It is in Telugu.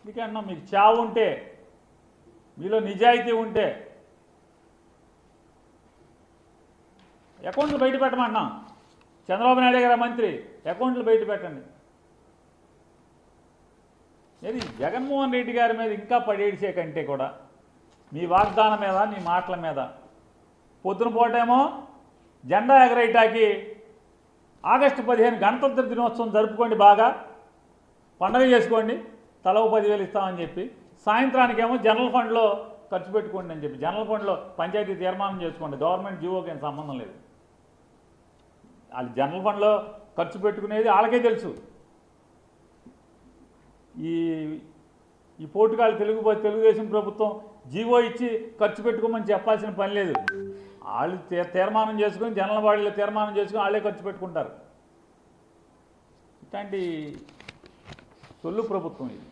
ఎందుకన్నా మీకు చావు ఉంటే, మీలో నిజాయితీ ఉంటే అకౌంట్లు బయట పెట్టమంటున్నాం. చంద్రబాబు నాయుడు గారు మంత్రి, అకౌంట్లు బయట పెట్టండి. ఏది జగన్మోహన్ రెడ్డి గారి మీద ఇంకా పడేడిసే కంటే కూడా మీ వాగ్దానం మీద, మీ మాటల మీద పొద్దున పూటేమో జెండా ఎగరేయటానికి ఆగస్టు 15 గణతంత్ర దినోత్సవం జరుపుకోండి, బాగా పండగ చేసుకోండి, తల 10,000 ఇస్తామని చెప్పి, సాయంత్రానికేమో జనరల్ ఫండ్లో ఖర్చు పెట్టుకోండి అని చెప్పి, జనరల్ ఫండ్లో పంచాయతీ తీర్మానం చేసుకోండి, గవర్నమెంట్ జీవోకి ఏం సంబంధం లేదు. వాళ్ళు జనరల్ ఫండ్లో ఖర్చు పెట్టుకునేది వాళ్ళకే తెలుసు. ఈ పోటుగాళ్ళు తెలుగుదేశం ప్రభుత్వం జీవో ఇచ్చి ఖర్చు పెట్టుకోమని చెప్పాల్సిన పని లేదు. వాళ్ళు తీర్మానం చేసుకుని, జనరల్ బాడీలో తీర్మానం చేసుకుని వాళ్ళే ఖర్చు పెట్టుకుంటారు. ఇట్లాంటి సొల్లు ప్రభుత్వం ఇది.